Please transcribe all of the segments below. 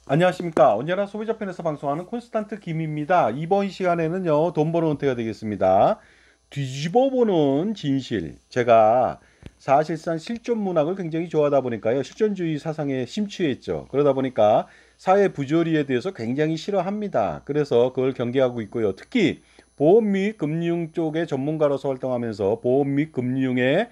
안녕하십니까. 언제나 소비자 편에서 방송하는 콘스탄트 김입니다. 이번 시간에는요, 돈 버는 은퇴가 되겠습니다. 뒤집어 보는 진실. 제가 사실상 실존 문학을 굉장히 좋아하다 보니까요, 실존주의 사상에 심취했죠. 그러다 보니까 사회 부조리에 대해서 굉장히 싫어합니다. 그래서 그걸 경계하고 있고요. 특히 보험 및 금융 쪽의 전문가로서 활동하면서 보험 및 금융의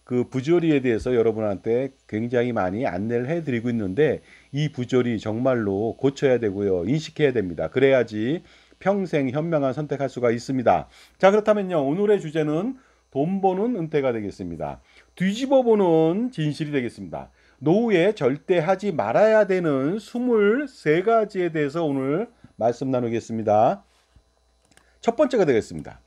그 부조리에 대해서 여러분한테 굉장히 많이 안내를 해드리고 있는데 이 부조리 정말로 고쳐야 되고요. 인식해야 됩니다. 그래야지 평생 현명한 선택할 수가 있습니다. 자, 그렇다면요. 오늘의 주제는 돈 버는 은퇴가 되겠습니다. 뒤집어 보는 진실이 되겠습니다. 노후에 절대 하지 말아야 되는 23가지에 대해서 오늘 말씀 나누겠습니다. 첫 번째가 되겠습니다.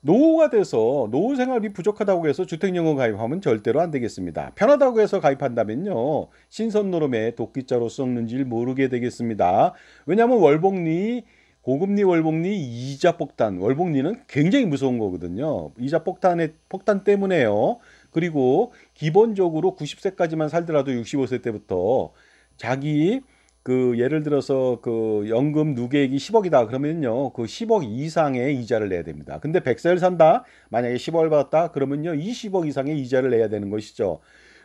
노후가 돼서 노후 생활이 부족하다고 해서 주택연금 가입하면 절대로 안 되겠습니다. 편하다고 해서 가입한다면요. 신선 노름에 도끼자루 썩는 줄 모르게 되겠습니다. 왜냐하면 월복리 고금리 월복리 이자 폭탄 월복리는 굉장히 무서운 거거든요. 이자 폭탄 때문에요. 그리고 기본적으로 90세까지만 살더라도 65세 때부터 자기 그 예를 들어서 그 연금 누계액이 10억이다 그러면요 그 10억 이상의 이자를 내야 됩니다. 근데 100세를 산다 만약에 10억을 받았다 그러면요 20억 이상의 이자를 내야 되는 것이죠.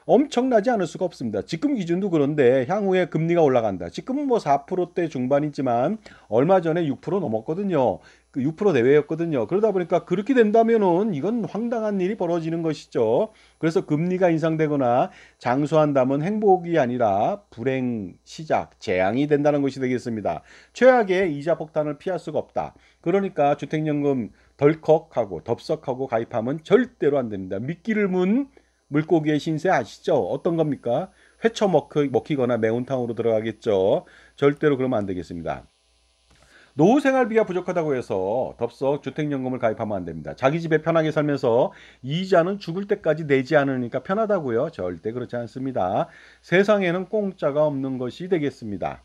엄청나지 않을 수가 없습니다. 지금 기준도 그런데 향후에 금리가 올라간다. 지금은 뭐 4%대 중반이지만 얼마 전에 6% 넘었거든요. 그 6% 내외였거든요. 그러다 보니까 그렇게 된다면은 이건 황당한 일이 벌어지는 것이죠. 그래서 금리가 인상되거나 장수한다면 행복이 아니라 불행 시작, 재앙이 된다는 것이 되겠습니다. 최악의 이자 폭탄을 피할 수가 없다. 그러니까 주택연금 덜컥하고 덥석하고 가입하면 절대로 안 됩니다. 미끼를 문 물고기의 신세 아시죠? 어떤 겁니까? 먹히거나 매운탕으로 들어가겠죠. 절대로 그러면 안 되겠습니다. 노후 생활비가 부족하다고 해서 덥석 주택연금을 가입하면 안 됩니다. 자기 집에 편하게 살면서 이자는 죽을 때까지 내지 않으니까 편하다고요? 절대 그렇지 않습니다. 세상에는 공짜가 없는 것이 되겠습니다.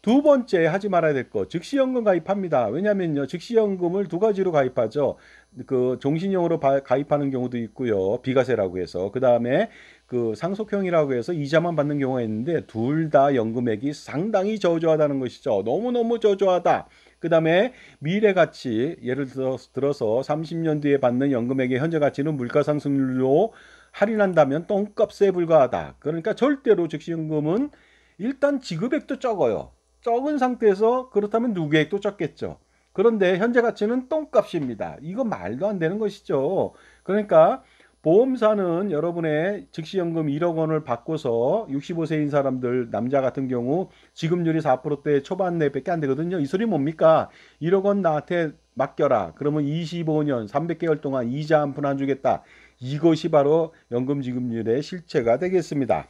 두 번째 하지 말아야 될 거 즉시연금 가입합니다. 왜냐면요 즉시연금을 두 가지로 가입하죠. 그 종신형으로 가입하는 경우도 있고요. 비과세라고 해서 그 다음에 그 상속형이라고 해서 이자만 받는 경우가 있는데 둘 다 연금액이 상당히 저조하다는 것이죠. 너무너무 저조하다. 그 다음에 미래 가치 예를 들어서 30년 뒤에 받는 연금액의 현재 가치는 물가 상승률로 할인한다면 똥값에 불과하다. 그러니까 절대로 즉시연금은 일단 지급액도 적어요. 적은 상태에서 그렇다면 누계액도 적겠죠. 그런데 현재 가치는 똥값입니다. 이거 말도 안 되는 것이죠. 그러니까 보험사는 여러분의 즉시연금 1억 원을 받고서 65세인 사람들 남자 같은 경우 지급률이 4%대 초반 내밖에 안 되거든요. 이 소리 뭡니까? 1억 원 나한테 맡겨라. 그러면 25년 300개월 동안 이자 한 푼 안 주겠다. 이것이 바로 연금 지급률의 실체가 되겠습니다.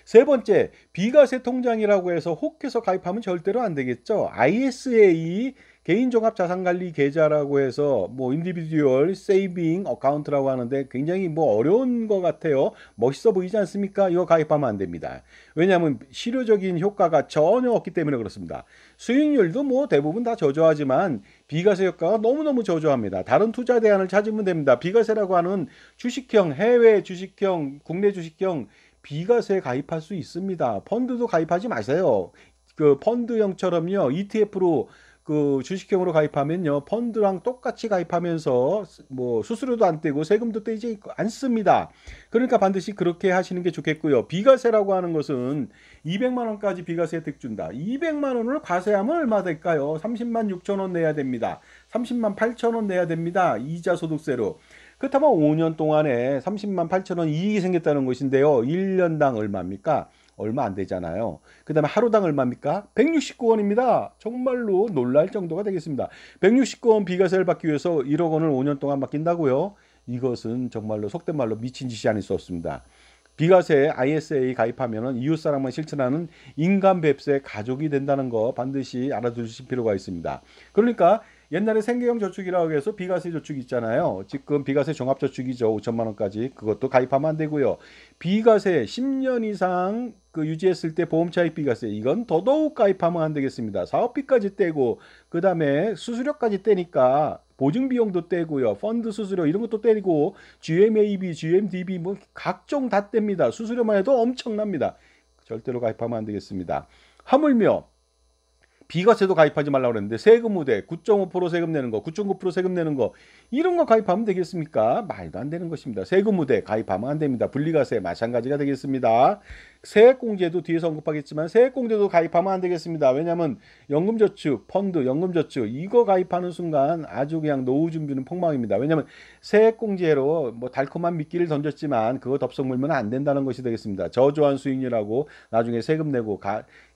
세 번째, 비과세 통장이라고 해서 혹해서 가입하면 절대로 안 되겠죠. ISA 개인종합자산관리 계좌라고 해서 뭐 인디비듀얼 세이빙 어카운트라고 하는데 굉장히 뭐 어려운 것 같아요. 멋있어 보이지 않습니까? 이거 가입하면 안 됩니다. 왜냐하면 실효적인 효과가 전혀 없기 때문에 그렇습니다. 수익률도 뭐 대부분 다 저조하지만 비과세 효과가 너무너무 저조합니다. 다른 투자 대안을 찾으면 됩니다. 비과세라고 하는 주식형, 해외 주식형, 국내 주식형 비과세 가입할 수 있습니다. 펀드도 가입하지 마세요. 그 펀드형처럼요. ETF로 그 주식형으로 가입하면요. 펀드랑 똑같이 가입하면서 뭐 수수료도 안 떼고 세금도 떼지 않습니다. 그러니까 반드시 그렇게 하시는 게 좋겠고요. 비과세라고 하는 것은 200만 원까지 비과세 혜택 준다. 200만 원을 과세하면 얼마 될까요? 30만 6천 원 내야 됩니다. 30만 8천 원 내야 됩니다. 이자 소득세로. 그렇다면 5년 동안에 30만 8천 원 이익이 생겼다는 것인데요. 1년당 얼마입니까? 얼마 안 되잖아요. 그 다음에 하루당 얼마입니까? 169원입니다. 정말로 놀랄 정도가 되겠습니다. 169원 비과세를 받기 위해서 1억 원을 5년 동안 맡긴다고요? 이것은 정말로 속된 말로 미친 짓이 아닐 수 없습니다. 비과세 ISA 가입하면 이웃사랑만 실천하는 인간 뱁새 가족이 된다는 거 반드시 알아두실 필요가 있습니다. 그러니까 옛날에 생계형 저축이라고 해서 비과세 저축 있잖아요. 지금 비과세 종합저축이죠. 5천만 원까지. 그것도 가입하면 안 되고요. 비과세 10년 이상 그 유지했을 때 보험차익 비과세 이건 더더욱 가입하면 안 되겠습니다. 사업비까지 떼고 그다음에 수수료까지 떼니까 보증 비용도 떼고요. 펀드 수수료 이런 것도 떼고 GMAB, GMDB 뭐 각종 다 뗍니다. 수수료만 해도 엄청납니다. 절대로 가입하면 안 되겠습니다. 하물며 비과세도 가입하지 말라고 그랬는데 세금 우대 9.5% 세금 내는 거, 9.9% 세금 내는 거 이런 거 가입하면 되겠습니까? 말도 안 되는 것입니다. 세금 우대 가입하면 안 됩니다. 분리과세 마찬가지가 되겠습니다. 세액공제도 뒤에서 언급하겠지만 세액공제도 가입하면 안 되겠습니다. 왜냐하면 연금저축, 펀드, 연금저축 이거 가입하는 순간 아주 그냥 노후 준비는 폭망입니다. 왜냐하면 세액공제로 뭐 달콤한 미끼를 던졌지만 그거 덥석 물면 안 된다는 것이 되겠습니다. 저조한 수익률하고 나중에 세금 내고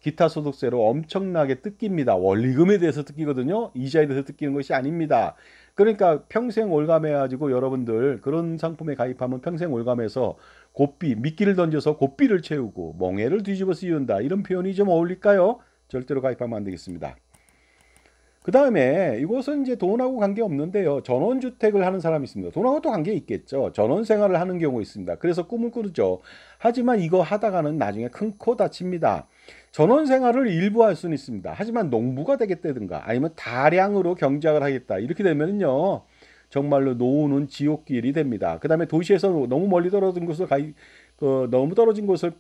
기타 소득세로 엄청나게 뜯깁니다. 원리금에 대해서 뜯기거든요. 이자에 대해서 뜯기는 것이 아닙니다. 그러니까 평생 올감해가지고 여러분들 그런 상품에 가입하면 평생 올감해서 고삐, 미끼를 던져서 고삐를 채우고 멍해를 뒤집어 씌운다. 이런 표현이 좀 어울릴까요? 절대로 가입하면 안 되겠습니다. 그 다음에 이것은 이제 돈하고 관계없는데요. 전원주택을 하는 사람이 있습니다. 돈하고도 관계 있겠죠. 전원생활을 하는 경우 있습니다. 그래서 꿈을 꾸죠. 하지만 이거 하다가는 나중에 큰 코 다칩니다. 전원생활을 일부 할 수는 있습니다. 하지만 농부가 되겠다든가 아니면 다량으로 경작을 하겠다. 이렇게 되면은요. 정말로 노후는 지옥길이 됩니다. 그 다음에 도시에서 너무 멀리 떨어진 곳을 너무 떨어진 곳을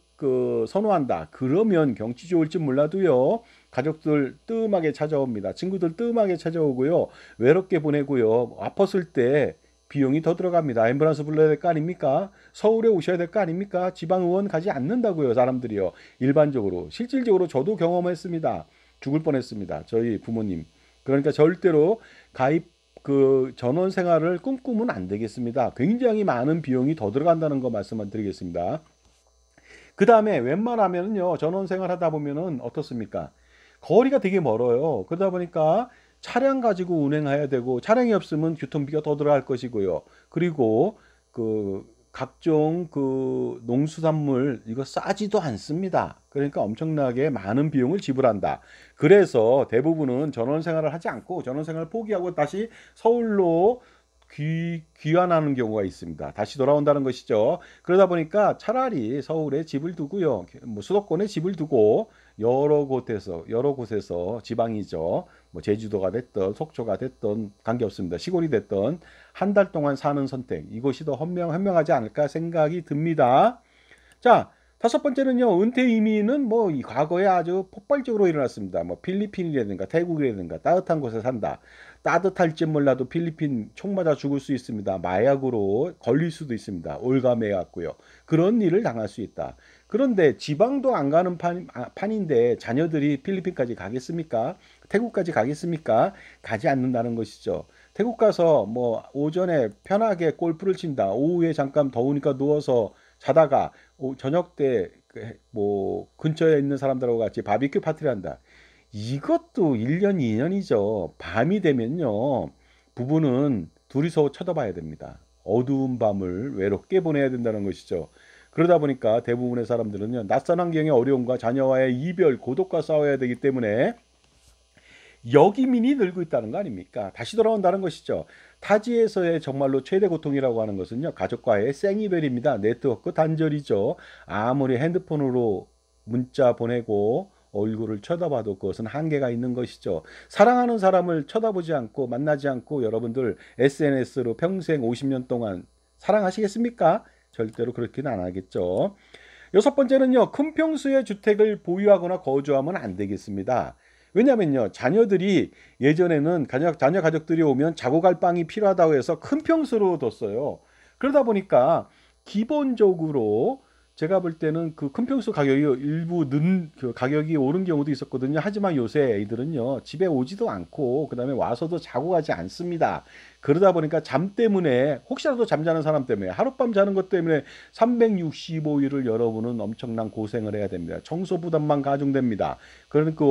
선호한다. 그러면 경치 좋을지 몰라도요. 가족들 뜸하게 찾아옵니다. 친구들 뜸하게 찾아오고요. 외롭게 보내고요. 아팠을 때 비용이 더 들어갑니다. 앰뷸런스 불러야 될 거 아닙니까? 서울에 오셔야 될 거 아닙니까? 지방의원 가지 않는다고요. 사람들이요. 일반적으로. 실질적으로 저도 경험했습니다. 죽을 뻔했습니다. 저희 부모님. 그러니까 절대로 전원 생활을 꿈꾸면 안 되겠습니다. 굉장히 많은 비용이 더 들어간다는 거 말씀을 드리겠습니다. 그 다음에 웬만하면요. 전원 생활 하다 보면은 어떻습니까? 거리가 되게 멀어요. 그러다 보니까 차량 가지고 운행해야 되고 차량이 없으면 교통비가 더 들어갈 것이고요. 그리고 각종 농수산물 이거 싸지도 않습니다. 그러니까 엄청나게 많은 비용을 지불한다. 그래서 대부분은 전원 생활을 하지 않고 전원 생활을 포기하고 다시 서울로 귀환하는 경우가 있습니다. 다시 돌아온다는 것이죠. 그러다 보니까 차라리 서울에 집을 두고요. 뭐 수도권에 집을 두고 여러 곳에서 지방이죠. 뭐 제주도가 됐든 속초가 됐든 관계없습니다. 시골이 됐든 한 달 동안 사는 선택 이것이 더 현명하지 않을까 생각이 듭니다. 자, 다섯 번째는요. 은퇴 이민은 뭐 이 과거에 아주 폭발적으로 일어났습니다. 뭐 필리핀이라든가 태국이라든가 따뜻한 곳에 산다. 따뜻할지 몰라도 필리핀 총 맞아 죽을 수 있습니다. 마약으로 걸릴 수도 있습니다. 올가매 갖고요. 그런 일을 당할 수 있다. 그런데 지방도 안 가는 판인데 자녀들이 필리핀까지 가겠습니까? 태국까지 가겠습니까? 가지 않는다는 것이죠. 태국 가서 뭐 오전에 편하게 골프를 친다. 오후에 잠깐 더우니까 누워서 자다가 저녁 때 뭐 근처에 있는 사람들하고 같이 바비큐 파티를 한다. 이것도 1년, 2년이죠. 밤이 되면요. 부부는 둘이서 쳐다봐야 됩니다. 어두운 밤을 외롭게 보내야 된다는 것이죠. 그러다 보니까 대부분의 사람들은요. 낯선 환경의 어려움과 자녀와의 이별, 고독과 싸워야 되기 때문에 역이민이 늘고 있다는 거 아닙니까? 다시 돌아온다는 것이죠. 타지에서의 정말로 최대 고통이라고 하는 것은요. 가족과의 생이별입니다. 네트워크 단절이죠. 아무리 핸드폰으로 문자 보내고 얼굴을 쳐다봐도 그것은 한계가 있는 것이죠. 사랑하는 사람을 쳐다보지 않고 만나지 않고 여러분들 SNS로 평생 50년 동안 사랑하시겠습니까? 절대로 그렇게는 안 하겠죠. 여섯 번째는요. 큰 평수의 주택을 보유하거나 거주하면 안 되겠습니다. 왜냐면요. 자녀들이 예전에는 자녀 가족들이 오면 자고 갈 방이 필요하다고 해서 큰 평수로 뒀어요. 그러다 보니까 기본적으로 제가 볼 때는 그 큰 평수 가격이 일부 가격이 오른 경우도 있었거든요. 하지만 요새 애들은요. 집에 오지도 않고 그다음에 와서도 자고 가지 않습니다. 그러다 보니까 잠 때문에 혹시라도 잠자는 사람 때문에 하룻밤 자는 것 때문에 365일을 여러분은 엄청난 고생을 해야 됩니다. 청소 부담만 가중됩니다. 그러니까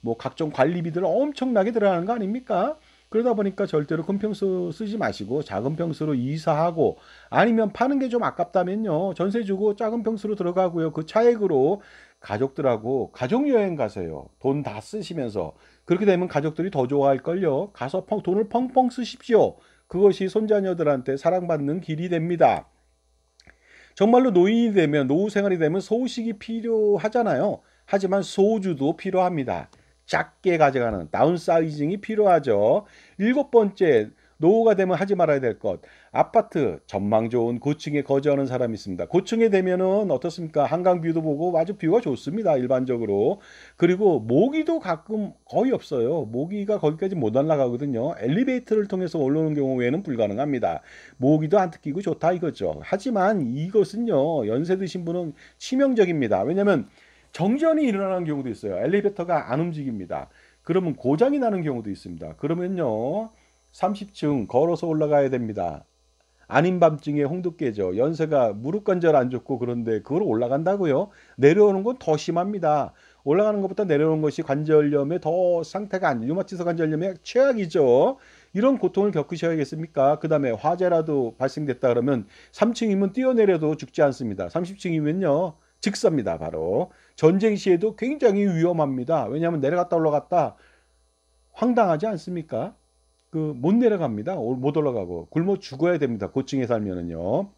뭐 각종 관리비들 엄청나게 들어가는 거 아닙니까? 그러다 보니까 절대로 큰 평수 쓰지 마시고 작은 평수로 이사하고 아니면 파는 게 좀 아깝다면요. 전세 주고 작은 평수로 들어가고요. 그 차액으로 가족들하고 가족여행 가세요. 돈 다 쓰시면서. 그렇게 되면 가족들이 더 좋아할걸요. 가서 돈을 펑펑 쓰십시오. 그것이 손자녀들한테 사랑받는 길이 됩니다. 정말로 노인이 되면 노후 생활이 되면 소식이 필요하잖아요. 하지만 소주도 필요합니다. 작게 가져가는 다운사이징이 필요하죠. 일곱 번째, 노후가 되면 하지 말아야 될 것. 아파트 전망 좋은 고층에 거주하는 사람이 있습니다. 고층에 되면은 어떻습니까? 한강 뷰도 보고 아주 뷰가 좋습니다. 일반적으로. 그리고 모기도 가끔 거의 없어요. 모기가 거기까지 못 올라가거든요. 엘리베이터를 통해서 올라오는 경우 외에는 불가능합니다. 모기도 안 뜯기고 좋다 이거죠. 하지만 이것은요. 연세 드신 분은 치명적입니다. 왜냐하면 정전이 일어나는 경우도 있어요. 엘리베이터가 안 움직입니다. 그러면 고장이 나는 경우도 있습니다. 그러면요. 30층 걸어서 올라가야 됩니다. 아닌 밤중에 홍두 깨져. 연세가 무릎 관절 안 좋고 그런데 그걸 올라간다고요? 내려오는 건 더 심합니다. 올라가는 것보다 내려오는 것이 관절염에 더 상태가 안, 류마티스 관절염에 최악이죠. 이런 고통을 겪으셔야겠습니까? 그 다음에 화재라도 발생됐다 그러면 3층이면 뛰어내려도 죽지 않습니다. 30층이면요. 즉사입니다. 바로. 전쟁 시에도 굉장히 위험합니다. 왜냐하면 내려갔다 올라갔다 황당하지 않습니까? 그 못 내려갑니다. 못 올라가고 굶어 죽어야 됩니다. 고층에 살면은요.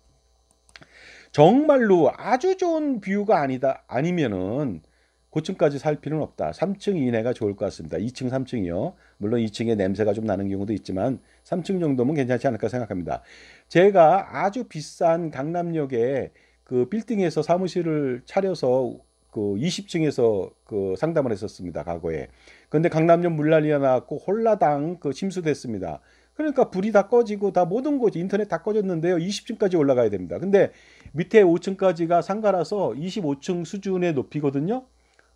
정말로 아주 좋은 뷰가 아니면은 고층까지 살 필요는 없다. 3층 이내가 좋을 것 같습니다. 2층, 3층이요. 물론 2층에 냄새가 좀 나는 경우도 있지만 3층 정도면 괜찮지 않을까 생각합니다. 제가 아주 비싼 강남역에 그 빌딩에서 사무실을 차려서 그 20층에서 그 상담을 했었습니다. 과거에. 그런데 강남역 물난리가 나왔고 홀라당 그 침수됐습니다. 그러니까 불이 다 꺼지고 다 모든 곳이 인터넷 다 꺼졌는데요. 20층까지 올라가야 됩니다. 근데 밑에 5층까지가 상가라서 25층 수준의 높이거든요.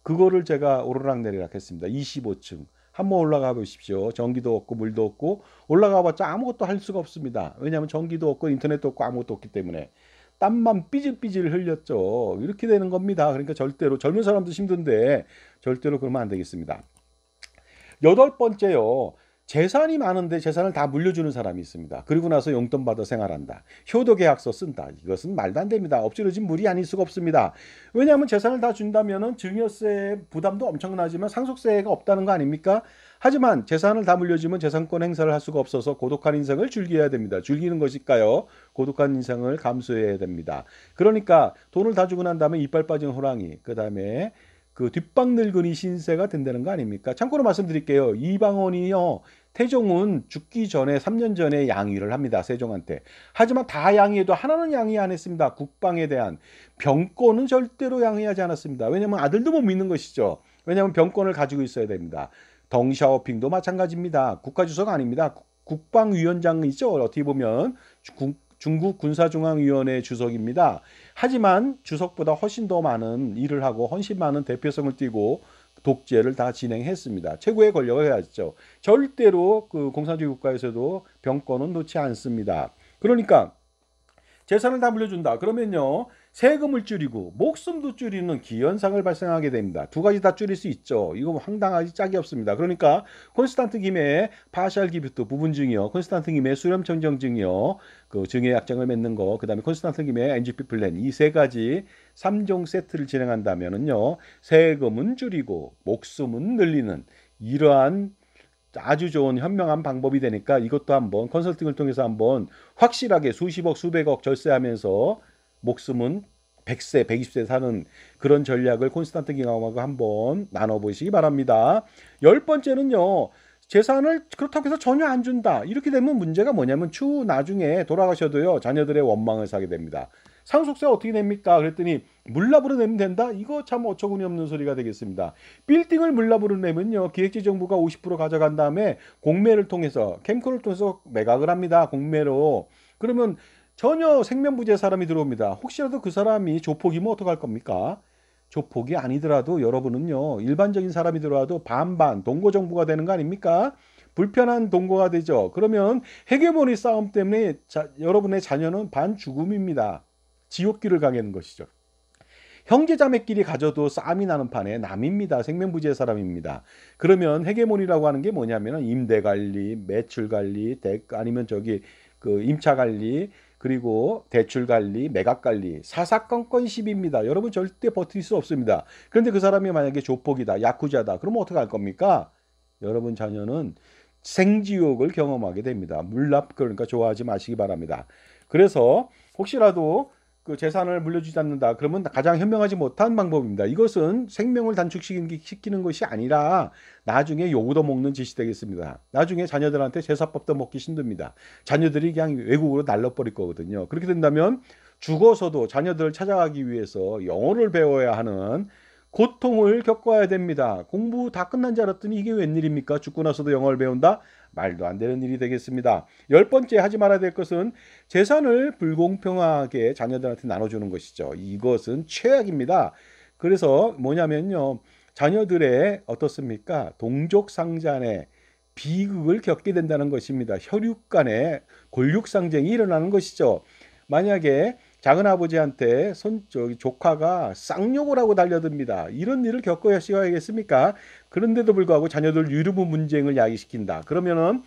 그거를 제가 오르락내리락 했습니다. 25층. 한번 올라가 보십시오. 전기도 없고 물도 없고 올라가 봤자 아무것도 할 수가 없습니다. 왜냐하면 전기도 없고 인터넷도 없고 아무것도 없기 때문에. 땀만 삐질삐질 흘렸죠. 이렇게 되는 겁니다. 그러니까 절대로 젊은 사람도 힘든데 절대로 그러면 안 되겠습니다. 여덟 번째요. 재산이 많은데 재산을 다 물려주는 사람이 있습니다. 그리고 나서 용돈 받아 생활한다. 효도계약서 쓴다. 이것은 말도 안 됩니다. 엎질러진 물이 아닐 수가 없습니다. 왜냐하면 재산을 다 준다면 증여세 부담도 엄청나지만 상속세가 없다는 거 아닙니까? 하지만 재산을 다 물려주면 재산권 행사를 할 수가 없어서 고독한 인생을 즐겨야 됩니다. 즐기는 것일까요? 고독한 인생을 감수해야 됩니다. 그러니까 돈을 다 주고 난 다음에 이빨 빠진 호랑이, 그 다음에 그 뒷방 늙은이 신세가 된다는 거 아닙니까? 참고로 말씀드릴게요. 이방원이요. 태종은 죽기 전에 3년 전에 양위를 합니다. 세종한테. 하지만 다 양위해도 하나는 양위 안 했습니다. 국방에 대한 병권은 절대로 양위하지 않았습니다. 왜냐하면 아들도 못 믿는 것이죠. 왜냐하면 병권을 가지고 있어야 됩니다. 덩샤오핑도 마찬가지입니다. 국가주석 아닙니다. 국방위원장이죠. 어떻게 보면 중국 군사중앙위원회 주석입니다. 하지만 주석보다 훨씬 더 많은 일을 하고 훨씬 많은 대표성을 띠고 독재를 다 진행했습니다. 최고의 권력을 가졌죠. 절대로 그 공산주의 국가에서도 병권은 놓지 않습니다. 그러니까 재산을 다 물려준다. 그러면요. 세금을 줄이고 목숨도 줄이는 기현상을 발생하게 됩니다. 두 가지 다 줄일 수 있죠. 이거 황당하지 짝이 없습니다. 그러니까 콘스탄트 김의 파샬 기부트 부분증이요. 콘스탄트 김의 수렴청정증이요. 그 증여약정을 맺는 거. 그다음에 콘스탄트 김의 NGP 플랜. 이 세 가지 3종 세트를 진행한다면은요. 세금은 줄이고 목숨은 늘리는 이러한 아주 좋은 현명한 방법이 되니까 이것도 한번 컨설팅을 통해서 한번 확실하게 수십억 수백억 절세하면서 목숨은 100세 120세 사는 그런 전략을 콘스탄트 깅하고 한번 나눠보시기 바랍니다. 열 번째는요. 재산을 그렇다고 해서 전혀 안 준다. 이렇게 되면 문제가 뭐냐면 추후 나중에 돌아가셔도요. 자녀들의 원망을 사게 됩니다. 상속세 어떻게 냅니까? 그랬더니 물납으로 내면 된다? 이거 참 어처구니 없는 소리가 되겠습니다. 빌딩을 물납으로 내면요. 기획재정부가 50% 가져간 다음에 공매를 통해서 캠코를 통해서 매각을 합니다. 공매로. 그러면 전혀 생면부지의 사람이 들어옵니다. 혹시라도 그 사람이 조폭이면 어떡할 겁니까? 조폭이 아니더라도 여러분은요. 일반적인 사람이 들어와도 반반 동고정부가 되는 거 아닙니까? 불편한 동거가 되죠. 그러면 헤게모니 싸움 때문에 여러분의 자녀는 반죽음입니다. 지옥길을 가게는 것이죠. 형제자매끼리 가져도 싸움이 나는 판에 남입니다. 생명부지의 사람입니다. 그러면 헤게모니라고 하는 게 뭐냐면 임대관리, 매출관리, 아니면 그 임차관리, 그리고 대출관리, 매각관리, 사사건건십입니다. 여러분 절대 버틸 수 없습니다. 그런데 그 사람이 만약에 조폭이다, 야쿠자다, 그러면 어떻게 할 겁니까? 여러분 자녀는 생지옥을 경험하게 됩니다. 물납 그러니까 좋아하지 마시기 바랍니다. 그래서 혹시라도 그 재산을 물려주지 않는다. 그러면 가장 현명하지 못한 방법입니다. 이것은 생명을 단축시키는 것이 아니라 나중에 욕도 먹는 짓이 되겠습니다. 나중에 자녀들한테 제사밥도 먹기 힘듭니다. 자녀들이 그냥 외국으로 날려버릴 거거든요. 그렇게 된다면 죽어서도 자녀들을 찾아가기 위해서 영어를 배워야 하는 고통을 겪어야 됩니다. 공부 다 끝난 줄 알았더니 이게 웬일입니까? 죽고 나서도 영어를 배운다? 말도 안 되는 일이 되겠습니다. 열 번째 하지 말아야 될 것은 재산을 불공평하게 자녀들한테 나눠주는 것이죠. 이것은 최악입니다. 그래서 뭐냐면요. 자녀들의 어떻습니까? 동족상잔의 비극을 겪게 된다는 것입니다. 혈육 간의 골육상쟁이 일어나는 것이죠. 만약에 작은아버지한테 조카가 쌍욕을 하고 달려듭니다. 이런 일을 겪어야겠습니까? 그런데도 불구하고 자녀들 유류분 분쟁을 야기시킨다. 그러면은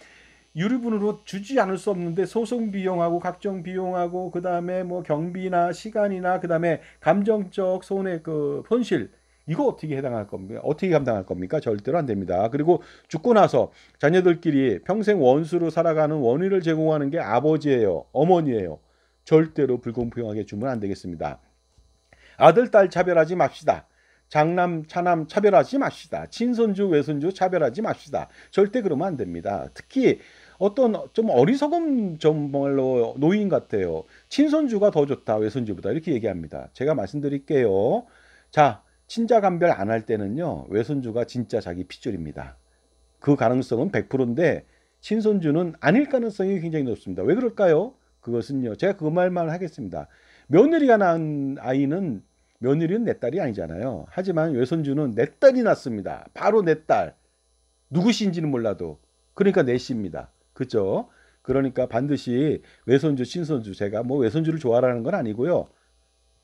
유류분으로 주지 않을 수 없는데 소송 비용하고 각종 비용하고 그 다음에 뭐 경비나 시간이나 그 다음에 감정적 손해 그 손실 이거 어떻게 해당할 겁니까? 어떻게 감당할 겁니까? 절대로 안 됩니다. 그리고 죽고 나서 자녀들끼리 평생 원수로 살아가는 원인을 제공하는 게 아버지예요, 어머니예요. 절대로 불공평하게 주면 안 되겠습니다. 아들, 딸 차별하지 맙시다. 장남, 차남 차별하지 맙시다. 친손주, 외손주 차별하지 맙시다. 절대 그러면 안 됩니다. 특히 어떤 좀 어리석은 정말로 노인 같아요. 친손주가 더 좋다, 외손주보다 이렇게 얘기합니다. 제가 말씀드릴게요. 자, 친자간별 안 할 때는요, 외손주가 진짜 자기 핏줄입니다. 그 가능성은 100%인데 친손주는 아닐 가능성이 굉장히 높습니다. 왜 그럴까요? 그것은요, 제가 그 말만 하겠습니다. 며느리가 낳은 아이는 며느리는 내 딸이 아니잖아요. 하지만 외손주는 내 딸이 낳습니다. 바로 내 딸. 누구신지는 몰라도. 그러니까 내 씨입니다. 그죠? 그러니까 반드시 외손주, 친손주, 제가 뭐 외손주를 좋아하라는 건 아니고요.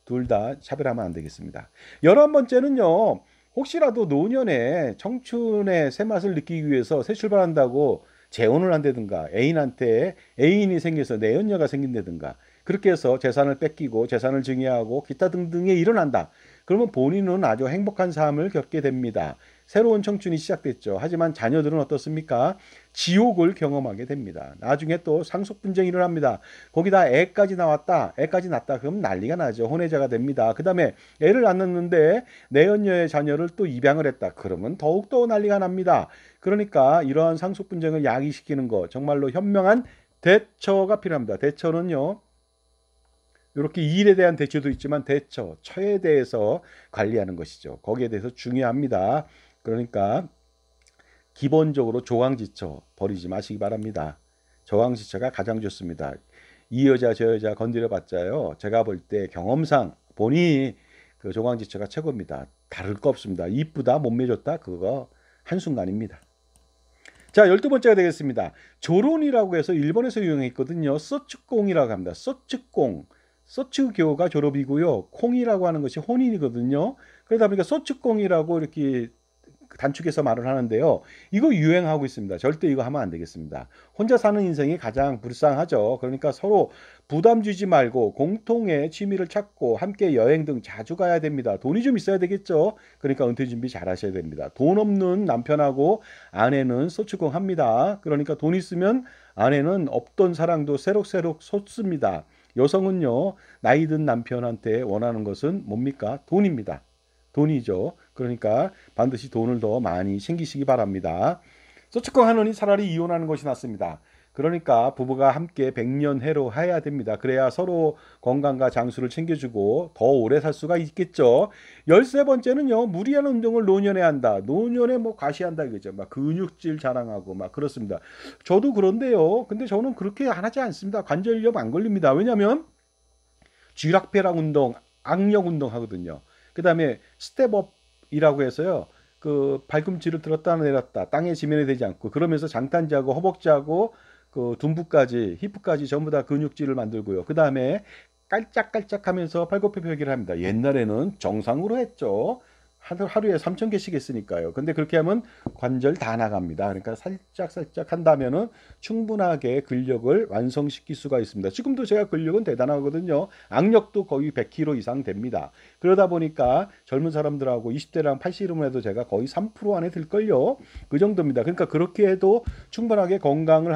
둘 다 차별하면 안 되겠습니다. 11번째는요. 혹시라도 노년에 청춘의 새맛을 느끼기 위해서 새 출발한다고 재혼을 한다든가 애인한테 애인이 생겨서 내연녀가 생긴다든가 그렇게 해서 재산을 뺏기고 재산을 증여하고 기타 등등에 일어난다. 그러면 본인은 아주 행복한 삶을 겪게 됩니다. 새로운 청춘이 시작됐죠. 하지만 자녀들은 어떻습니까? 지옥을 경험하게 됩니다. 나중에 또 상속 분쟁이 일어납니다. 거기다 애까지 나왔다, 애까지 낳았다, 그럼 난리가 나죠. 혼외자가 됩니다. 그 다음에 애를 낳았는데 내연녀의 자녀를 또 입양을 했다. 그러면 더욱더 난리가 납니다. 그러니까 이러한 상속 분쟁을 야기시키는 거 정말로 현명한 대처가 필요합니다. 대처는요. 이렇게 일에 대한 대처도 있지만 처에 대해서 관리하는 것이죠. 거기에 대해서 중요합니다. 그러니까 기본적으로 조강지처 버리지 마시기 바랍니다. 조강지처가 가장 좋습니다. 이 여자 저 여자 건드려봤자요. 제가 볼 때 경험상 보니 그 조강지처가 최고입니다. 다를 거 없습니다. 이쁘다 몸매 좋다 그거 한순간입니다. 자, 12번째가 되겠습니다. 조론이라고 해서 일본에서 유행했거든요. 서츠공이라고 합니다. 서츠공. 서츠교가 졸업이고요. 콩이라고 하는 것이 혼인이거든요. 그러다 보니까 서츠공이라고 이렇게 단축해서 말을 하는데요. 이거 유행하고 있습니다. 절대 이거 하면 안 되겠습니다. 혼자 사는 인생이 가장 불쌍하죠. 그러니까 서로 부담 주지 말고 공통의 취미를 찾고 함께 여행 등 자주 가야 됩니다. 돈이 좀 있어야 되겠죠. 그러니까 은퇴 준비 잘 하셔야 됩니다. 돈 없는 남편하고 아내는 서츠공 합니다. 그러니까 돈 있으면 아내는 없던 사랑도 새록새록 솟습니다. 여성은요, 나이 든 남편한테 원하는 것은 뭡니까? 돈입니다. 돈이죠. 그러니까 반드시 돈을 더 많이 챙기시기 바랍니다. 서츠공 하느니 차라리 이혼하는 것이 낫습니다. 그러니까 부부가 함께 백년해로 해야 됩니다. 그래야 서로 건강과 장수를 챙겨주고 더 오래 살 수가 있겠죠. 13번째는요. 무리한 운동을 노년에 한다. 노년에 뭐 과시한다 이거죠. 막 근육질 자랑하고 막 그렇습니다. 저도 그런데요. 근데 저는 그렇게 안 하지 않습니다. 관절염 안 걸립니다. 왜냐하면 쥐락펴락 운동, 악력 운동 하거든요. 그 다음에 스텝업이라고 해서요. 그 발꿈치를 들었다 내렸다 땅에 지면에 되지 않고 그러면서 장탄지하고 허벅지하고 그 둔부까지 히프까지 전부 다 근육질을 만들고요. 그 다음에 깔짝깔짝하면서 팔굽혀펴기를 합니다. 옛날에는 정상으로 했죠. 하루에 3,000개씩 했으니까요. 근데 그렇게 하면 관절 다 나갑니다. 그러니까 살짝 한다면은 충분하게 근력을 완성시킬 수가 있습니다. 지금도 제가 근력은 대단하거든요. 악력도 거의 100kg 이상 됩니다. 그러다 보니까 젊은 사람들하고 20대랑 80이면 해도 제가 거의 3% 안에 들걸요. 그 정도입니다. 그러니까 그렇게 해도 충분하게 건강을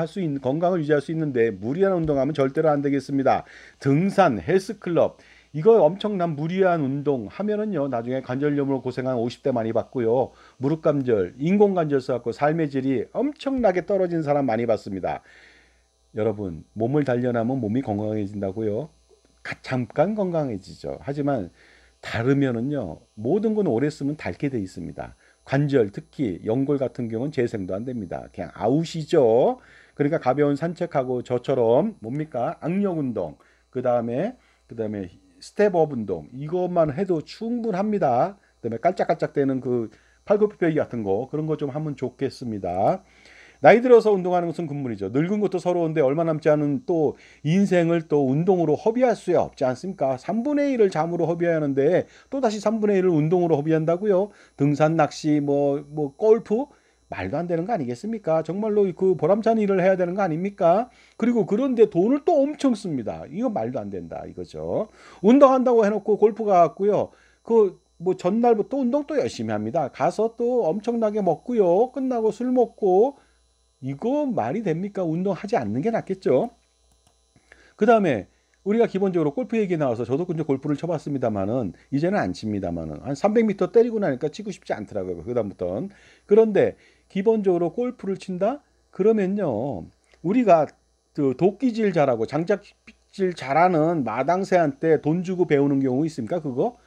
유지할 수 있는데 무리한 운동하면 절대로 안 되겠습니다. 등산, 헬스클럽 이거 엄청난 무리한 운동 하면은요, 나중에 관절염으로 고생한 50대 많이 봤고요. 무릎 관절, 인공 관절 써갖고 삶의 질이 엄청나게 떨어진 사람 많이 봤습니다. 여러분, 몸을 단련하면 몸이 건강해진다고요? 잠깐 건강해지죠. 하지만 다르면은요, 모든 건 오래 쓰면 닳게 돼 있습니다. 관절, 특히 연골 같은 경우는 재생도 안 됩니다. 그냥 아웃이죠. 그러니까 가벼운 산책하고 저처럼 뭡니까? 악력 운동, 그 다음에 스텝업 운동 이것만 해도 충분합니다. 그다음에 깔짝깔짝대는 그 팔굽혀펴기 같은 거 그런 거 좀 하면 좋겠습니다. 나이 들어서 운동하는 것은 금물이죠. 늙은 것도 서러운데 얼마 남지 않은 또 인생을 또 운동으로 허비할 수 없지 않습니까? 3분의 1을 잠으로 허비해야 하는데 또다시 3분의 1을 운동으로 허비한다고요? 등산, 낚시, 골프? 말도 안 되는 거 아니겠습니까? 정말로 그 보람찬 일을 해야 되는 거 아닙니까? 그리고 그런데 돈을 또 엄청 씁니다. 이거 말도 안 된다 이거죠. 운동한다고 해놓고 골프 가고요. 그 뭐 전날부터 운동 또 열심히 합니다. 가서 또 엄청나게 먹고요. 끝나고 술 먹고 이거 말이 됩니까? 운동하지 않는 게 낫겠죠. 그 다음에 우리가 기본적으로 골프 얘기 나와서 저도 이제 골프를 쳐봤습니다만은 이제는 안 칩니다만은 한 300m 때리고 나니까 치고 싶지 않더라고요. 그다음부터는. 그런데 기본적으로 골프를 친다? 그러면요. 우리가 그 도끼질 잘하고 장작질 잘하는 마당새한테 돈 주고 배우는 경우 있습니까? 그거?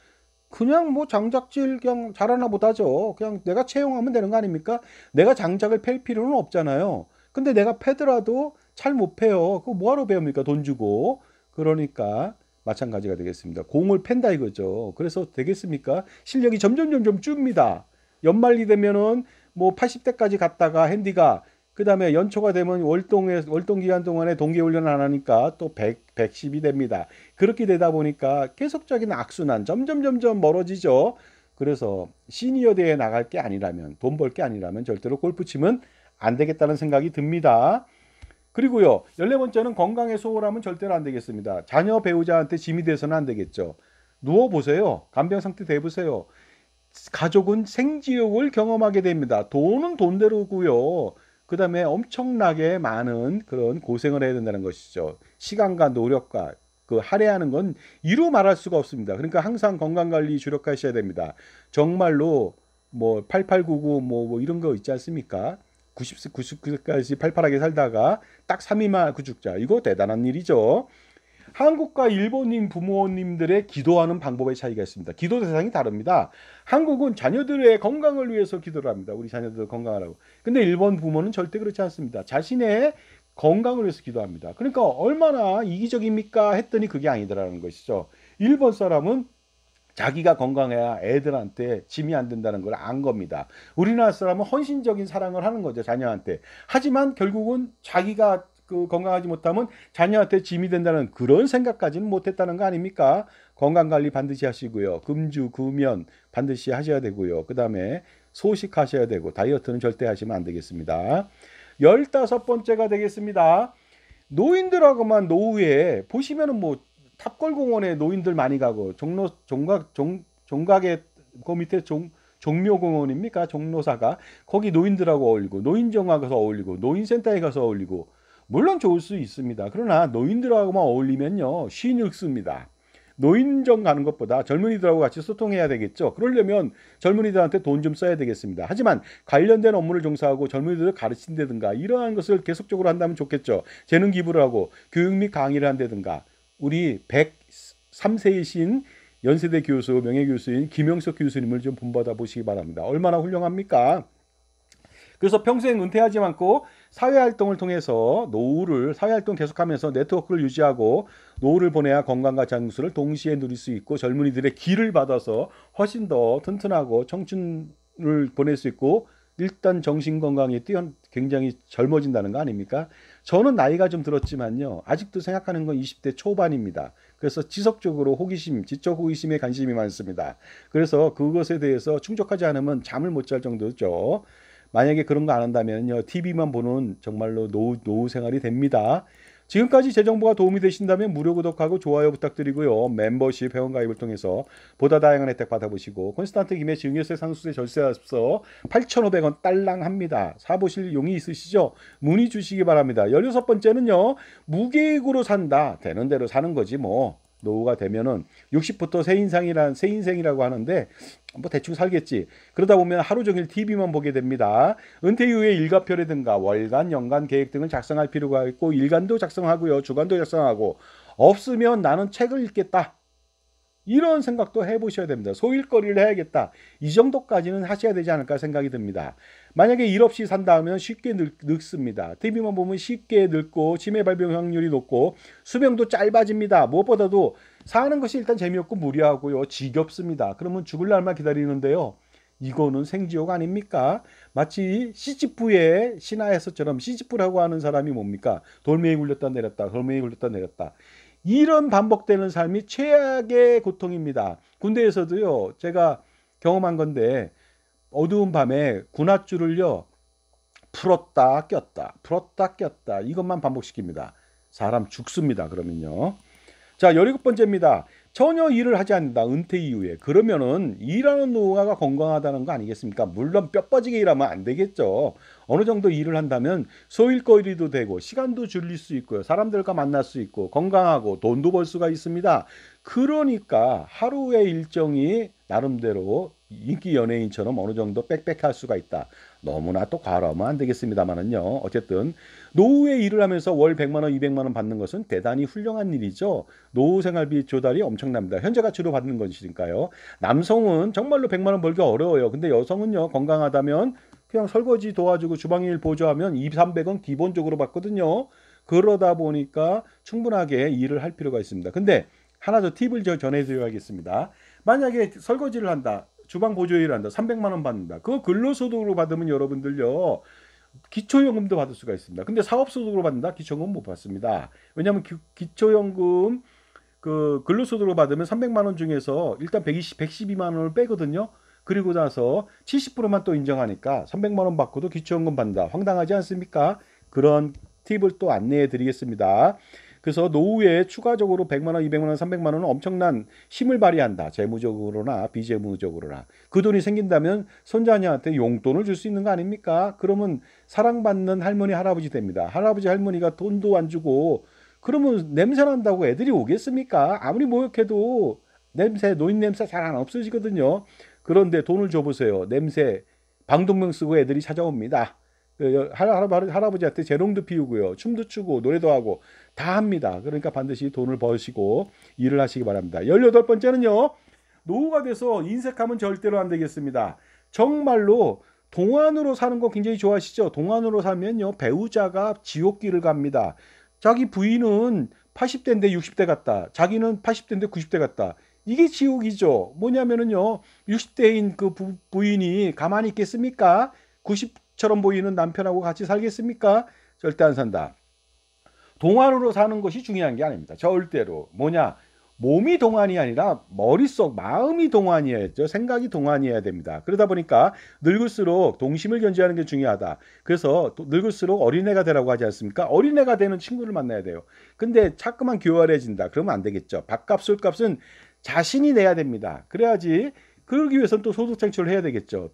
그냥 뭐 장작질 그냥 잘하나 보다죠. 그냥 내가 채용하면 되는 거 아닙니까? 내가 장작을 팰 필요는 없잖아요. 근데 내가 패더라도 잘 못 패요. 그거 뭐하러 배웁니까? 돈 주고. 그러니까 마찬가지가 되겠습니다. 공을 팬다 이거죠. 그래서 되겠습니까? 실력이 점점 줍니다. 연말이 되면은 뭐 80대까지 갔다가 핸디가 그다음에 연초가 되면 월동 기간 동안에 동계 훈련을 안 하니까 또 100, 110이 됩니다. 그렇게 되다 보니까 계속적인 악순환 점점 멀어지죠. 그래서 시니어 대회에 나갈 게 아니라면 돈 벌 게 아니라면 절대로 골프 치면 안 되겠다는 생각이 듭니다. 그리고요. 14번째는 건강에 소홀하면 절대로 안 되겠습니다. 자녀 배우자한테 짐이 돼서는 안 되겠죠. 누워보세요. 간병 상태 돼보세요. 가족은 생지옥을 경험하게 됩니다. 돈은 돈대로고요. 그 다음에 엄청나게 많은 그런 고생을 해야 된다는 것이죠. 시간과 노력과 그 할애하는 건 이루 말할 수가 없습니다. 그러니까 항상 건강관리 주력하셔야 됩니다. 정말로 뭐 8899 뭐 이런 거 있지 않습니까? 90세까지 팔팔하게 살다가 딱 3일만 그 죽자. 이거 대단한 일이죠. 한국과 일본인 부모님들의 기도하는 방법의 차이가 있습니다. 기도 대상이 다릅니다. 한국은 자녀들의 건강을 위해서 기도를 합니다. 우리 자녀들 건강하라고. 근데 일본 부모는 절대 그렇지 않습니다. 자신의 건강을 위해서 기도합니다. 그러니까 얼마나 이기적입니까? 했더니 그게 아니더라는 것이죠. 일본 사람은 자기가 건강해야 애들한테 짐이 안 된다는 걸 안 겁니다. 우리나라 사람은 헌신적인 사랑을 하는 거죠, 자녀한테. 하지만 결국은 자기가 그 건강하지 못하면 자녀한테 짐이 된다는 그런 생각까지는 못했다는 거 아닙니까? 건강관리 반드시 하시고요. 금주, 금연 반드시 하셔야 되고요. 그 다음에 소식하셔야 되고 다이어트는 절대 하시면 안 되겠습니다. 15번째가 되겠습니다. 노인들하고만 노후에 보시면은 뭐 탑골공원에 노인들 많이 가고 종각의 그 밑에 종묘공원입니까? 종로사가 거기 노인들하고 어울리고 노인정화 가서 어울리고 노인센터에 가서 어울리고 물론 좋을 수 있습니다. 그러나 노인들하고만 어울리면요 쉰 늙습니다. 노인정 가는 것보다 젊은이들하고 같이 소통해야 되겠죠. 그러려면 젊은이들한테 돈 좀 써야 되겠습니다. 하지만 관련된 업무를 종사하고 젊은이들을 가르친다든가 이러한 것을 계속적으로 한다면 좋겠죠. 재능 기부를 하고 교육 및 강의를 한다든가 우리 103세이신 연세대 교수, 명예교수인 김영석 교수님을 좀 본받아 보시기 바랍니다. 얼마나 훌륭합니까? 그래서 평생 은퇴하지 않고 사회활동을 통해서 사회활동 계속하면서 네트워크를 유지하고 노후를 보내야 건강과 장수를 동시에 누릴 수 있고 젊은이들의 기를 받아서 훨씬 더 튼튼하고 청춘을 보낼 수 있고 일단 정신건강이 굉장히 젊어진다는 거 아닙니까? 저는 나이가 좀 들었지만요. 아직도 생각하는 건 20대 초반입니다. 그래서 지속적으로 지적 호기심에 관심이 많습니다. 그래서 그것에 대해서 충족하지 않으면 잠을 못 잘 정도죠. 만약에 그런 거 안 한다면요. TV만 보는 정말로 노후 생활이 됩니다. 지금까지 제 정보가 도움이 되신다면 무료 구독하고 좋아요 부탁드리고요. 멤버십 회원가입을 통해서 보다 다양한 혜택 받아보시고 콘스탄트 김의 증여세 상수세 절세합서 8,500원 딸랑합니다. 사보실 용이 있으시죠? 문의 주시기 바랍니다. 16번째는요. 무계획으로 산다. 되는 대로 사는 거지 뭐. 노후가 되면은 60부터 새 인생이라고 하는데 뭐 대충 살겠지. 그러다 보면 하루 종일 TV만 보게 됩니다. 은퇴 이후에 일과표라든가 월간, 연간 계획 등을 작성할 필요가 있고 일간도 작성하고요. 주간도 작성하고 없으면 나는 책을 읽겠다. 이런 생각도 해보셔야 됩니다. 소일거리를 해야겠다. 이 정도까지는 하셔야 되지 않을까 생각이 듭니다. 만약에 일 없이 산다 하면 쉽게 늙습니다. TV만 보면 쉽게 늙고 치매 발병 확률이 높고 수명도 짧아집니다. 무엇보다도 사는 것이 일단 재미없고 무리하고요. 지겹습니다. 그러면 죽을 날만 기다리는데요. 이거는 생지옥 아닙니까? 마치 시지프의 신화에서처럼 시지프라고 하는 사람이 뭡니까? 돌멩이 굴렸다 내렸다, 돌멩이 굴렸다 내렸다. 이런 반복되는 삶이 최악의 고통입니다. 군대에서도요, 제가 경험한 건데, 어두운 밤에 군화줄을요, 풀었다 꼈다, 풀었다 꼈다, 이것만 반복시킵니다. 사람 죽습니다, 그러면요. 자, 17번째입니다. 전혀 일을 하지 않는다. 은퇴 이후에. 그러면은 일하는 노후가 건강하다는 거 아니겠습니까? 물론 뼈 빠지게 일하면 안 되겠죠. 어느 정도 일을 한다면 소일거리도 되고 시간도 줄일 수 있고요. 사람들과 만날 수 있고 건강하고 돈도 벌 수가 있습니다. 그러니까 하루의 일정이 나름대로 인기 연예인처럼 어느 정도 빽빽할 수가 있다. 너무나 또 과로하면 안 되겠습니다만은요. 어쨌든 노후에 일을 하면서 월 100만 원, 200만 원 받는 것은 대단히 훌륭한 일이죠. 노후 생활비 조달이 엄청납니다. 현재 가치로 받는 것이니까요. 남성은 정말로 100만 원 벌기 어려워요. 근데 여성은요. 건강하다면 그냥 설거지 도와주고 주방일 보조하면 2, 300원 기본적으로 받거든요. 그러다 보니까 충분하게 일을 할 필요가 있습니다. 근데 하나 더 팁을 전해드려야겠습니다. 만약에 설거지를 한다. 주방 보조 일을 한다. 300만 원 받는다. 그거 근로소득으로 받으면 여러분들요. 기초연금도 받을 수가 있습니다. 근데 사업소득으로 받는다? 기초연금 못 받습니다. 왜냐하면 기초연금 그 근로소득으로 받으면 300만 원 중에서 일단 112만 원을 빼거든요. 그리고 나서 70%만 또 인정하니까 300만 원 받고도 기초연금 받는다. 황당하지 않습니까? 그런 팁을 또 안내해 드리겠습니다. 그래서 노후에 추가적으로 100만 원, 200만 원, 300만 원은 엄청난 힘을 발휘한다. 재무적으로나 비재무적으로나. 그 돈이 생긴다면 손자녀한테 용돈을 줄 수 있는 거 아닙니까? 그러면 사랑받는 할머니, 할아버지 됩니다. 할아버지, 할머니가 돈도 안 주고 그러면 냄새 난다고 애들이 오겠습니까? 아무리 모욕해도 노인 냄새 잘 안 없어지거든요. 그런데 돈을 줘보세요. 냄새 방독면 쓰고 애들이 찾아옵니다. 할아버지한테 재롱도 피우고요. 춤도 추고 노래도 하고 다 합니다. 그러니까 반드시 돈을 버시고 일을 하시기 바랍니다. 18번째는요. 노후가 돼서 인색하면 절대로 안 되겠습니다. 정말로 동안으로 사는 거 굉장히 좋아하시죠? 동안으로 살면요. 배우자가 지옥길을 갑니다. 자기 부인은 80대인데 60대 같다. 자기는 80대인데 90대 같다. 이게 지옥이죠. 뭐냐면은요. 60대인 그 부인이 가만히 있겠습니까? 90처럼 보이는 남편하고 같이 살겠습니까? 절대 안 산다. 동안으로 사는 것이 중요한 게 아닙니다. 절대로. 뭐냐? 몸이 동안이 아니라 머릿속, 마음이 동안이어야죠. 생각이 동안이어야 됩니다. 그러다 보니까 늙을수록 동심을 견지하는 게 중요하다. 그래서 늙을수록 어린애가 되라고 하지 않습니까? 어린애가 되는 친구를 만나야 돼요. 근데 자꾸만 교활해진다. 그러면 안 되겠죠. 밥값, 술값은 자신이 내야 됩니다. 그래야지. 그러기 위해서는 또 소득 창출을 해야 되겠죠.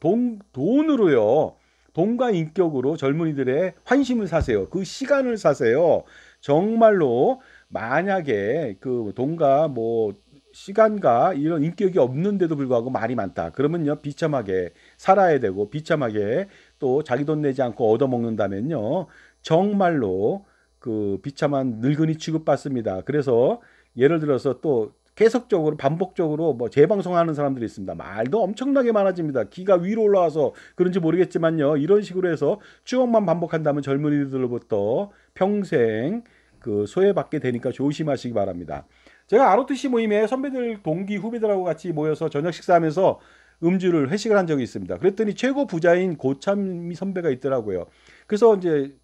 돈으로요. 돈과 인격으로 젊은이들의 환심을 사세요. 그 시간을 사세요. 정말로 만약에 그 돈과 뭐 시간과 이런 인격이 없는데도 불구하고 말이 많다. 그러면요. 비참하게 살아야 되고 비참하게 또 자기 돈 내지 않고 얻어먹는다면요. 정말로 그 비참한 늙은이 취급받습니다. 그래서 예를 들어서 또 계속적으로 반복적으로 뭐 재방송하는 사람들이 있습니다. 말도 엄청나게 많아집니다. 기가 위로 올라와서 그런지 모르겠지만요. 이런 식으로 해서 추억만 반복한다면 젊은이들로부터 평생 그 소외받게 되니까 조심하시기 바랍니다. 제가 ROTC 모임에 선배들, 동기, 후배들하고 같이 모여서 저녁 식사하면서 음주를 회식을 한 적이 있습니다. 그랬더니 최고 부자인 고참미 선배가 있더라고요. 그래서 이제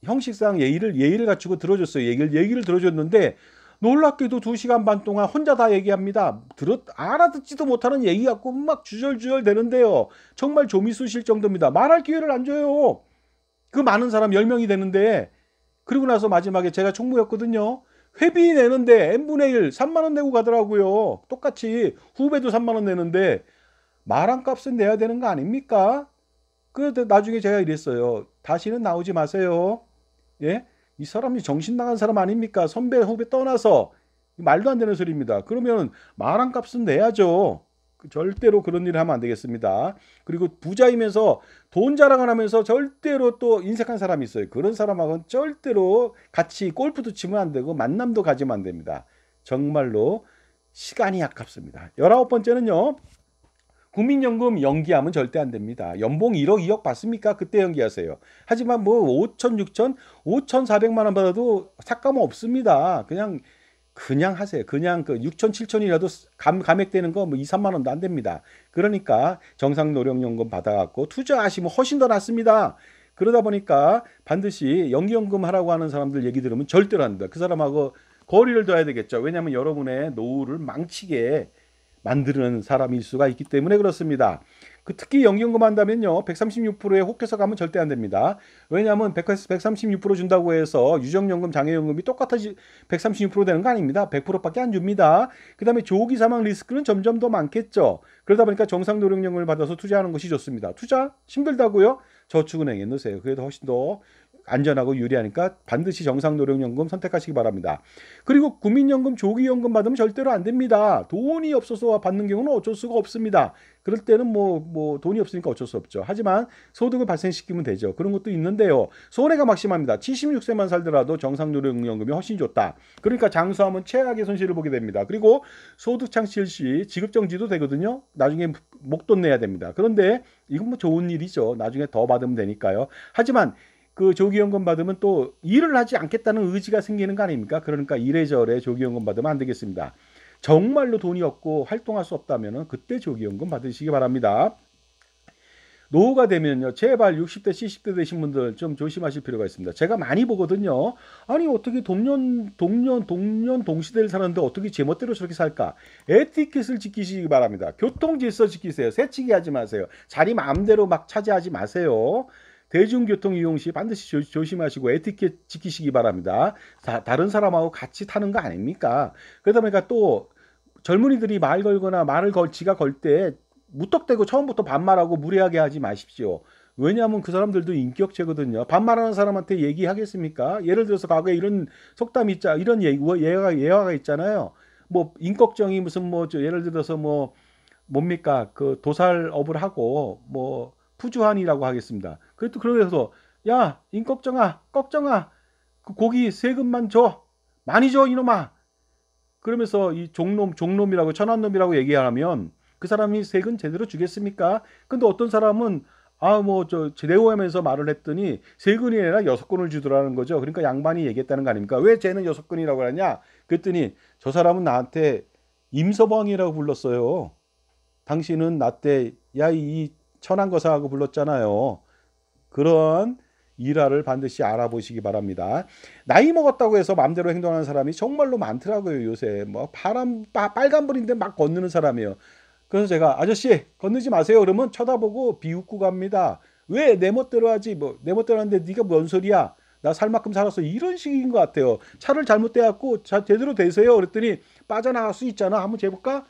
형식상 예의를 갖추고 들어줬어요. 얘기를 들어줬는데 놀랍게도 2시간 반 동안 혼자 다 얘기합니다. 알아듣지도 못하는 얘기 갖고 막 주절주절 되는데요. 정말 조미수실 정도입니다. 말할 기회를 안 줘요. 그 많은 사람 10명이 되는데 그리고 나서 마지막에 제가 총무였거든요. 회비 내는데 n분의 1 3만 원 내고 가더라고요. 똑같이 후배도 3만 원 내는데 말한 값은 내야 되는 거 아닙니까? 그런데 나중에 제가 이랬어요. 다시는 나오지 마세요. 예? 이 사람이 정신 나간 사람 아닙니까? 선배 후배 떠나서 말도 안 되는 소리입니다. 그러면 말한 값은 내야죠. 절대로 그런 일을 하면 안 되겠습니다. 그리고 부자이면서 돈 자랑을 하면서 절대로 또 인색한 사람이 있어요. 그런 사람하고는 절대로 같이 골프도 치면 안 되고 만남도 가지면 안 됩니다. 정말로 시간이 아깝습니다. 19번째는요. 국민연금 연기하면 절대 안 됩니다. 연봉 1억, 2억 받습니까? 그때 연기하세요. 하지만 뭐 5천, 6천, 5,400만 원 받아도 삭감 없습니다. 그냥 하세요. 그냥 그 6천, 7천이라도 감액되는 거 뭐 2, 3만 원도 안 됩니다. 그러니까 정상노령연금 받아갖고 투자하시면 훨씬 더 낫습니다. 그러다 보니까 반드시 연기연금 하라고 하는 사람들 얘기 들으면 절대로 안 됩니다. 그 사람하고 거리를 둬야 되겠죠. 왜냐하면 여러분의 노후를 망치게 만드는 사람일 수가 있기 때문에 그렇습니다. 특히 연기연금 한다면요. 136%에 혹해서 가면 절대 안 됩니다. 왜냐하면 136% 준다고 해서 유정연금, 장애연금이 똑같이 136% 되는 거 아닙니다. 100%밖에 안 줍니다. 그 다음에 조기 사망 리스크는 점점 더 많겠죠. 그러다 보니까 정상노령연금을 받아서 투자하는 것이 좋습니다. 투자 힘들다고요? 저축은행에 넣으세요. 그게 훨씬 더 안전하고 유리하니까 반드시 정상노령연금 선택하시기 바랍니다. 그리고 국민연금, 조기연금 받으면 절대로 안 됩니다. 돈이 없어서 받는 경우는 어쩔 수가 없습니다. 그럴 때는 뭐 돈이 없으니까 어쩔 수 없죠. 하지만 소득을 발생시키면 되죠. 그런 것도 있는데요. 손해가 막심합니다. 76세만 살더라도 정상노령연금이 훨씬 좋다. 그러니까 장수하면 최악의 손실을 보게 됩니다. 그리고 소득 창출 시 지급정지도 되거든요. 나중에 목돈 내야 됩니다. 그런데 이건 뭐 좋은 일이죠. 나중에 더 받으면 되니까요. 하지만 그 조기연금 받으면 또 일을 하지 않겠다는 의지가 생기는 거 아닙니까? 그러니까 이래저래 조기연금 받으면 안 되겠습니다. 정말로 돈이 없고 활동할 수 없다면 그때 조기연금 받으시기 바랍니다. 노후가 되면요. 제발 60대, 70대 되신 분들 좀 조심하실 필요가 있습니다. 제가 많이 보거든요. 아니 어떻게 동시대를 사는데 어떻게 제멋대로 저렇게 살까? 에티켓을 지키시기 바랍니다. 교통질서 지키세요. 새치기 하지 마세요. 자리 마음대로 막 차지하지 마세요. 대중교통 이용 시 반드시 조심하시고 에티켓 지키시기 바랍니다. 다른 사람하고 같이 타는 거 아닙니까? 그러다 보니까 또 젊은이들이 말 걸거나 지가 걸 때 무턱대고 처음부터 반말하고 무례하게 하지 마십시오. 왜냐하면 그 사람들도 인격체거든요. 반말하는 사람한테 얘기하겠습니까? 예를 들어서 과거에 이런 속담이 있자, 이런 예화가 있잖아요. 뭐 인걱정이 무슨 예를 들어서 뭡니까? 그 도살업을 하고 푸주한이라고 하겠습니다. 그래서 야 인걱정아 꺽정아 그 고기 세금만 줘 많이 줘 이놈아 그러면서 이 종놈이라고 천한놈이라고 얘기하면 그 사람이 세금 제대로 주겠습니까? 근데 어떤 사람은 내오하면서 말을 했더니 세근이 아니라 6건을 주더라는 거죠. 그러니까 양반이 얘기했다는 거 아닙니까? 왜 쟤는 6건이라고 하냐? 그랬더니 저 사람은 나한테 임서방이라고 불렀어요. 당신은 나 때 야 이 천한거사하고 불렀잖아요. 그런 일화를 반드시 알아보시기 바랍니다. 나이 먹었다고 해서 마음대로 행동하는 사람이 정말로 많더라고요. 요새 빨간불인데 막 건너는 사람이에요. 그래서 제가 아저씨 건너지 마세요. 그러면 쳐다보고 비웃고 갑니다. 왜 내 멋대로 하지? 내 멋대로 하는데 네가 뭔 소리야? 나 살 만큼 살았어. 이런 식인 것 같아요. 차를 잘못돼갖고 제대로 되세요. 그랬더니 빠져나갈 수 있잖아. 한번 재볼까?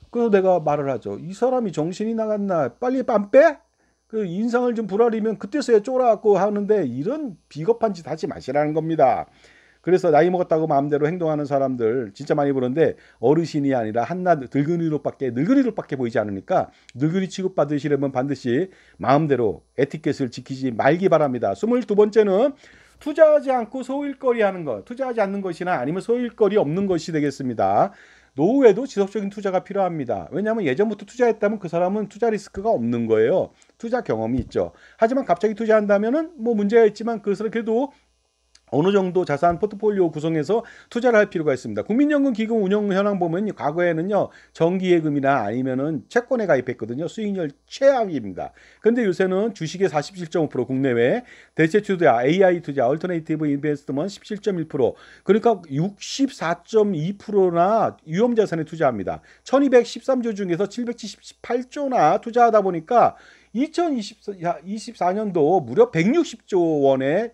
그래서 내가 말을 하죠. 이 사람이 정신이 나갔나? 빨리 빰 빼? 그 인상을 좀 부라리면 그때서야 쫄아갖고 하는데 이런 비겁한 짓 하지 마시라는 겁니다. 그래서 나이 먹었다고 마음대로 행동하는 사람들 진짜 많이 보는데 어르신이 아니라 한낱 늙은이로밖에 보이지 않으니까 늙은이 취급받으시려면 반드시 마음대로 에티켓을 지키지 말기 바랍니다. 22번째는 투자하지 않고 소일거리 하는 것. 투자하지 않는 것이나 아니면 소일거리 없는 것이 되겠습니다. 노후에도 지속적인 투자가 필요합니다. 왜냐하면 예전부터 투자했다면 그 사람은 투자 리스크가 없는 거예요. 투자 경험이 있죠. 하지만 갑자기 투자한다면은 문제가 있지만 그것을 그래도 어느 정도 자산 포트폴리오 구성해서 투자를 할 필요가 있습니다. 국민연금 기금 운영 현황 보면 과거에는요 정기예금이나 아니면은 채권에 가입했거든요. 수익률 최악입니다. 근데 요새는 주식의 47.5% 국내외, 대체 투자, AI 투자, 얼터네이티브 인베스트먼트 17.1% 그러니까 64.2%나 위험자산에 투자합니다. 1213조 중에서 778조나 투자하다 보니까 2024년도 무려 160조 원의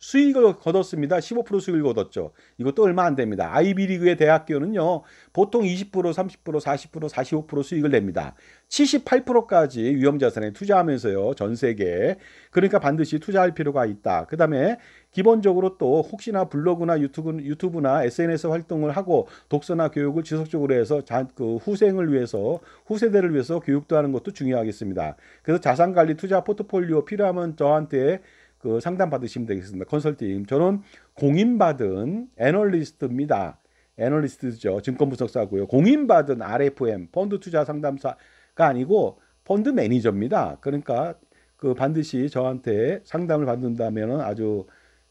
수익을 거뒀습니다. 15% 수익을 거뒀죠. 이것도 얼마 안 됩니다. 아이비리그의 대학교는요, 보통 20%, 30%, 40%, 45% 수익을 냅니다. 78%까지 위험자산에 투자하면서요, 전 세계에. 그러니까 반드시 투자할 필요가 있다. 그 다음에 기본적으로 또 혹시나 블로그나 유튜브나 SNS 활동을 하고 독서나 교육을 지속적으로 해서 그 후생을 위해서, 후세대를 위해서 교육도 하는 것도 중요하겠습니다. 그래서 자산관리 투자 포트폴리오 필요하면 저한테 그 상담 받으시면 되겠습니다. 컨설팅. 저는 공인받은 애널리스트입니다. 애널리스트죠. 증권분석사고요. 공인받은 RFM 펀드 투자 상담사가 아니고 펀드 매니저입니다. 그러니까 그 반드시 저한테 상담을 받는다면은 아주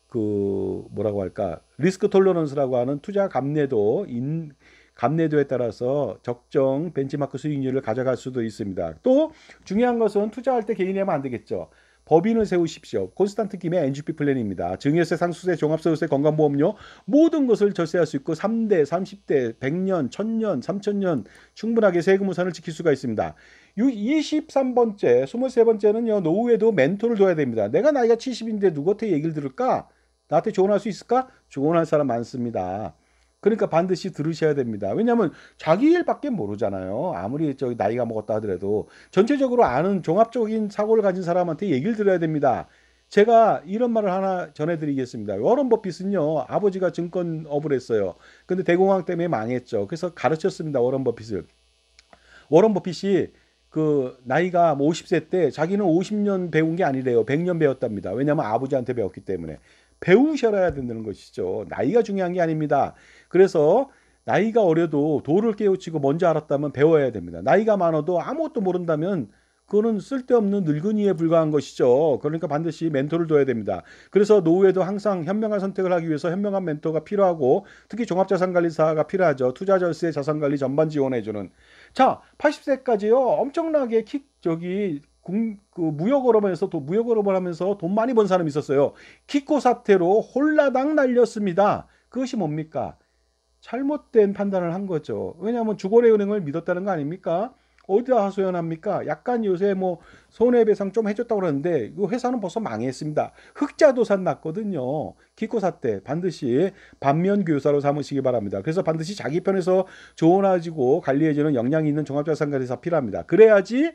그 뭐라고 할까 리스크 톨러런스라고 하는 투자 감내도에 따라서 적정 벤치마크 수익률을 가져갈 수도 있습니다. 또 중요한 것은 투자할 때 개인이 하면 안 되겠죠. 법인을 세우십시오. 콘스탄트 김의 NGP 플랜입니다. 증여세, 상수세, 종합소득세, 건강보험료 모든 것을 절세할 수 있고 3대, 30대, 100년, 1000년, 3000년 충분하게 세금 우산을 지킬 수가 있습니다. 23번째, 23번째는요. 노후에도 멘토를 둬야 됩니다. 내가 나이가 70인데 누구한테 얘기를 들을까? 나한테 조언할 수 있을까? 조언할 사람 많습니다. 그러니까 반드시 들으셔야 됩니다. 왜냐하면 자기 일밖에 모르잖아요. 아무리 저기 나이가 먹었다 하더라도 전체적으로 아는 종합적인 사고를 가진 사람한테 얘기를 들어야 됩니다. 제가 이런 말을 하나 전해드리겠습니다. 워런 버핏은요, 아버지가 증권업을 했어요. 근데 대공황 때문에 망했죠. 그래서 가르쳤습니다. 워런 버핏을. 워런 버핏이 그 나이가 뭐 50세 때 자기는 50년 배운 게 아니래요. 100년 배웠답니다. 왜냐하면 아버지한테 배웠기 때문에. 배우셔야 된다는 것이죠. 나이가 중요한 게 아닙니다. 그래서 나이가 어려도 도를 깨우치고 먼저 알았다면 배워야 됩니다. 나이가 많아도 아무것도 모른다면 그거는 쓸데없는 늙은이에 불과한 것이죠. 그러니까 반드시 멘토를 둬야 됩니다. 그래서 노후에도 항상 현명한 선택을 하기 위해서 현명한 멘토가 필요하고 특히 종합자산관리사가 필요하죠. 투자절세 자산관리 전반 지원해주는. 자, 80세까지요. 엄청나게 무역어업을 하면서 돈 많이 번 사람이 있었어요. 키코 사태로 홀라당 날렸습니다. 그것이 뭡니까? 잘못된 판단을 한 거죠. 왜냐하면 주거래은행을 믿었다는 거 아닙니까? 어디다 하소연합니까? 약간 요새 뭐 손해배상 좀 해줬다고 그러는데 이 회사는 벌써 망했습니다. 흑자도산 났거든요. 키코 사태 반드시 반면 교사로 삼으시기 바랍니다. 그래서 반드시 자기 편에서 조언해주고 관리해주는 역량이 있는 종합자산관리사 필요합니다. 그래야지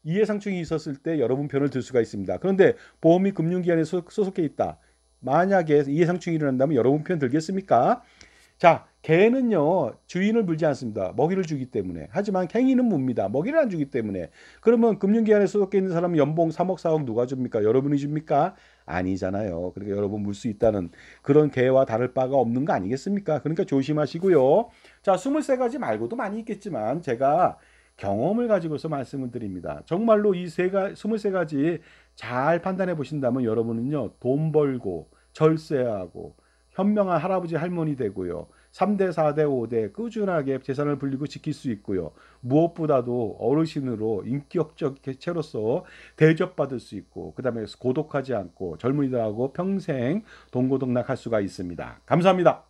이해상충이 있었을 때 여러분 편을 들 수가 있습니다. 그런데 보험 및 금융기관에 소속해 있다. 만약에 이해상충이 일어난다면 여러분 편 들겠습니까? 자, 개는요 주인을 물지 않습니다. 먹이를 주기 때문에. 하지만 갱이는 묻니다. 먹이를 안 주기 때문에. 그러면 금융기관에 소속해 있는 사람은 연봉 3억 4억 누가 줍니까? 여러분이 줍니까? 아니잖아요. 그러니까 여러분 물 수 있다는 그런 개와 다를 바가 없는 거 아니겠습니까? 그러니까 조심하시고요. 자, 23가지 말고도 많이 있겠지만 제가 경험을 가지고서 말씀을 드립니다. 정말로 이 23가지 잘 판단해 보신다면 여러분은요 돈 벌고 절세하고 현명한 할아버지 할머니 되고요. 3대, 4대, 5대 꾸준하게 재산을 불리고 지킬 수 있고요. 무엇보다도 어르신으로 인격적 개체로서 대접받을 수 있고 그 다음에 고독하지 않고 젊은이들하고 평생 동고동락할 수가 있습니다. 감사합니다.